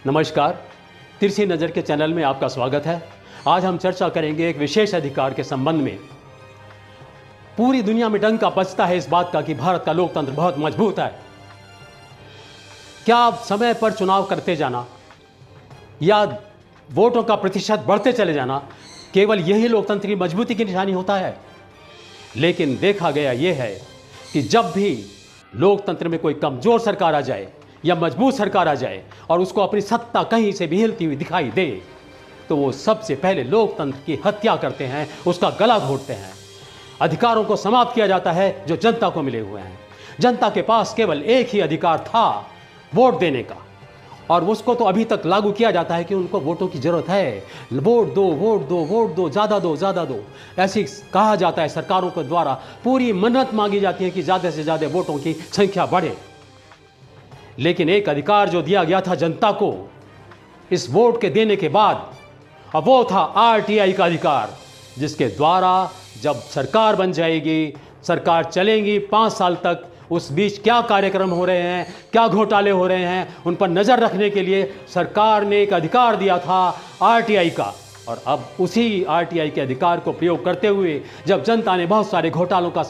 नमस्कार, तिरछी नज़र के चैनल में आपका स्वागत है। आज हम चर्चा करेंगे एक विशेष अधिकार के संबंध में। पूरी दुनिया में डंका बजता है इस बात का कि भारत का लोकतंत्र बहुत मजबूत है। क्या समय पर चुनाव करते जाना या वोटों का प्रतिशत बढ़ते चले जाना केवल यही लोकतंत्र की मजबूती की निशानी होता है? लेकिन देखा गया यह है कि जब भी लोकतंत्र में कोई कमजोर सरकार आ जाए या मजबूत सरकार आ जाए और उसको अपनी सत्ता कहीं से भी हिलती हुई दिखाई दे, तो वो सबसे पहले लोकतंत्र की हत्या करते हैं, उसका गला घोंटते हैं। अधिकारों को समाप्त किया जाता है जो जनता को मिले हुए हैं। जनता के पास केवल एक ही अधिकार था, वोट देने का, और उसको तो अभी तक लागू किया जाता है कि उनको वोटों की जरूरत है। वोट दो, वोट दो, वोट दो, ज़्यादा दो, ज़्यादा दो, ऐसे कहा जाता है। सरकारों के द्वारा पूरी मन्नत मांगी जाती है कि ज़्यादा से ज़्यादा वोटों की संख्या बढ़े। लेकिन एक अधिकार जो दिया गया था जनता को इस वोट के देने के बाद, अब वो था आरटीआई का अधिकार, जिसके द्वारा जब सरकार बन जाएगी, सरकार चलेगी 5 साल तक, उस बीच क्या कार्यक्रम हो रहे हैं, क्या घोटाले हो रहे हैं, उन पर नज़र रखने के लिए सरकार ने एक अधिकार दिया था आरटीआई का। और अब उसी आरटीआई के अधिकार को प्रयोग करते हुए जब जनता ने बहुत सारे घोटालों का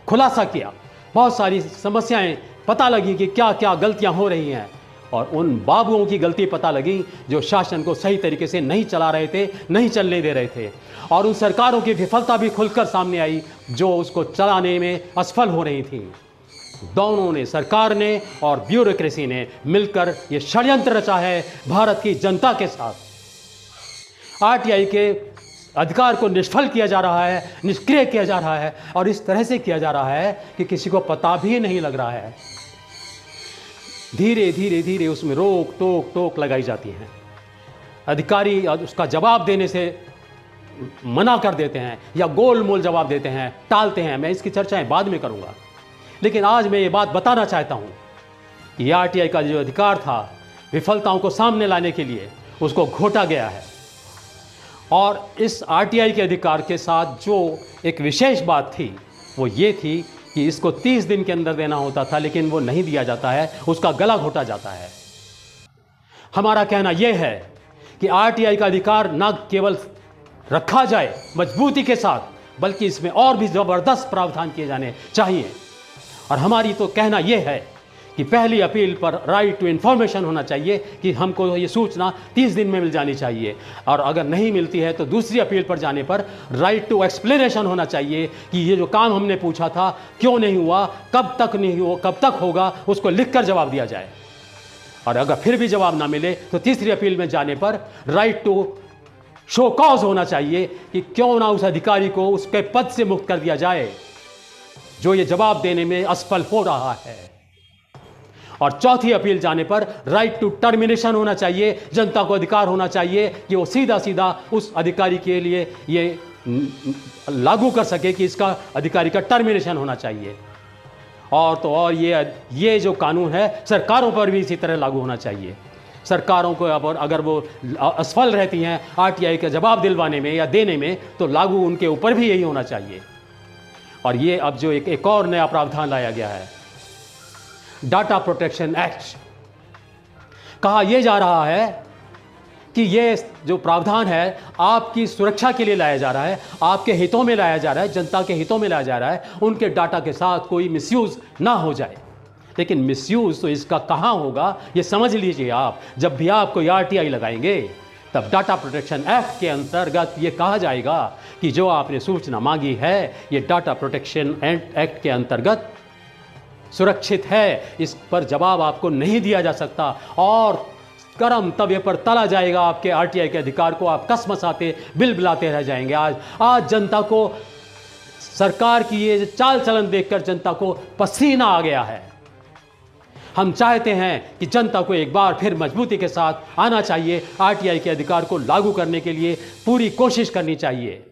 खुलासा किया, बहुत सारी समस्याएं पता लगी कि क्या क्या गलतियां हो रही हैं, और उन बाबुओं की गलती पता लगी जो शासन को सही तरीके से नहीं चला रहे थे, नहीं चलने दे रहे थे, और उन सरकारों की विफलता भी खुलकर सामने आई जो उसको चलाने में असफल हो रही थी। दोनों ने, सरकार ने और ब्यूरोक्रेसी ने मिलकर ये षड्यंत्र रचा है भारत की जनता के साथ। आरटीआई के अधिकार को निष्फल किया जा रहा है, निष्क्रिय किया जा रहा है, और इस तरह से किया जा रहा है कि किसी को पता भी नहीं लग रहा है। धीरे धीरे धीरे उसमें रोक टोक लगाई जाती है। अधिकारी उसका जवाब देने से मना कर देते हैं या गोल मोल जवाब देते हैं, टालते हैं। मैं इसकी चर्चाएं बाद में करूंगा, लेकिन आज मैं ये बात बताना चाहता हूं कि आरटीआई का जो अधिकार था, विफलताओं को सामने लाने के लिए उसको घोटा गया है। और इस आरटीआई के अधिकार के साथ जो एक विशेष बात थी वो ये थी कि इसको 30 दिन के अंदर देना होता था, लेकिन वो नहीं दिया जाता है, उसका गला घोटा जाता है। हमारा कहना यह है कि आरटीआई का अधिकार न केवल रखा जाए मजबूती के साथ, बल्कि इसमें और भी जबरदस्त प्रावधान किए जाने चाहिए। और हमारी तो कहना यह है कि पहली अपील पर राइट टू इन्फॉर्मेशन होना चाहिए कि हमको ये सूचना 30 दिन में मिल जानी चाहिए, और अगर नहीं मिलती है तो दूसरी अपील पर जाने पर राइट टू एक्सप्लेनेशन होना चाहिए कि ये जो काम हमने पूछा था क्यों नहीं हुआ, कब तक नहीं हुआ, कब तक होगा, उसको लिखकर जवाब दिया जाए। और अगर फिर भी जवाब ना मिले तो तीसरी अपील में जाने पर राइट टू शो कॉज होना चाहिए कि क्यों ना उस अधिकारी को उसके पद से मुक्त कर दिया जाए जो ये जवाब देने में असफल हो रहा है। और चौथी अपील जाने पर राइट टू टर्मिनेशन होना चाहिए। जनता को अधिकार होना चाहिए कि वो सीधा सीधा उस अधिकारी के लिए ये लागू कर सके कि इसका अधिकारी का टर्मिनेशन होना चाहिए। और तो और ये जो कानून है सरकारों पर भी इसी तरह लागू होना चाहिए। सरकारों को अगर वो असफल रहती हैं आरटीआई का जवाब दिलवाने में या देने में, तो लागू उनके ऊपर भी यही होना चाहिए। और ये अब जो एक और नया प्रावधान लाया गया है, डाटा प्रोटेक्शन एक्ट, कहा यह जा रहा है कि ये जो प्रावधान है आपकी सुरक्षा के लिए लाया जा रहा है, आपके हितों में लाया जा रहा है, जनता के हितों में लाया जा रहा है, उनके डाटा के साथ कोई मिसयूज ना हो जाए। लेकिन मिसयूज तो इसका कहाँ होगा ये समझ लीजिए आप। जब भी आप कोई आरटीआई लगाएंगे तब डाटा प्रोटेक्शन एक्ट के अंतर्गत ये कहा जाएगा कि जो आपने सूचना मांगी है ये डाटा प्रोटेक्शन एक्ट के अंतर्गत सुरक्षित है, इस पर जवाब आपको नहीं दिया जा सकता, और गरम तवे पर तला जाएगा आपके आरटीआई के अधिकार को। आप कसमसाते बिलबिलाते रह जाएंगे। आज जनता को सरकार की ये चाल चलन देखकर जनता को पसीना आ गया है। हम चाहते हैं कि जनता को एक बार फिर मजबूती के साथ आना चाहिए, आरटीआई के अधिकार को लागू करने के लिए पूरी कोशिश करनी चाहिए।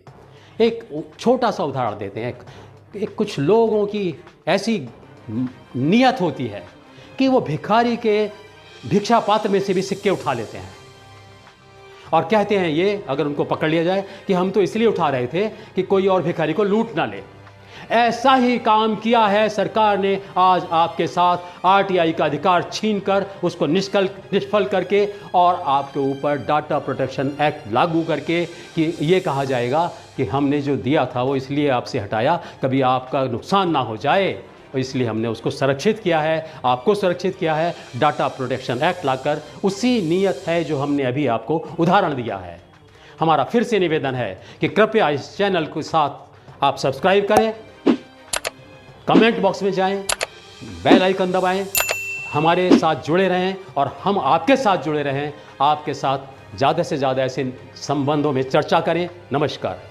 एक छोटा सा उदाहरण देते हैं। कुछ लोगों की ऐसी नियत होती है कि वो भिखारी के भिक्षा पात्र में से भी सिक्के उठा लेते हैं और कहते हैं, ये अगर उनको पकड़ लिया जाए, कि हम तो इसलिए उठा रहे थे कि कोई और भिखारी को लूट ना ले। ऐसा ही काम किया है सरकार ने आज आपके साथ। आरटीआई का अधिकार छीनकर उसको निष्फल करके और आपके ऊपर डाटा प्रोटेक्शन एक्ट लागू करके कि ये कहा जाएगा कि हमने जो दिया था वो इसलिए आपसे हटाया, कभी आपका नुकसान ना हो जाए, और इसलिए हमने उसको संरक्षित किया है, आपको सुरक्षित किया है डाटा प्रोटेक्शन एक्ट लाकर। उसी नीयत है जो हमने अभी आपको उदाहरण दिया है। हमारा फिर से निवेदन है कि कृपया इस चैनल के साथ आप सब्सक्राइब करें, कमेंट बॉक्स में जाएं, बेल आइकन दबाएं, हमारे साथ जुड़े रहें और हम आपके साथ जुड़े रहें, आपके साथ ज़्यादा से ज़्यादा ऐसे संबंधों में चर्चा करें। नमस्कार।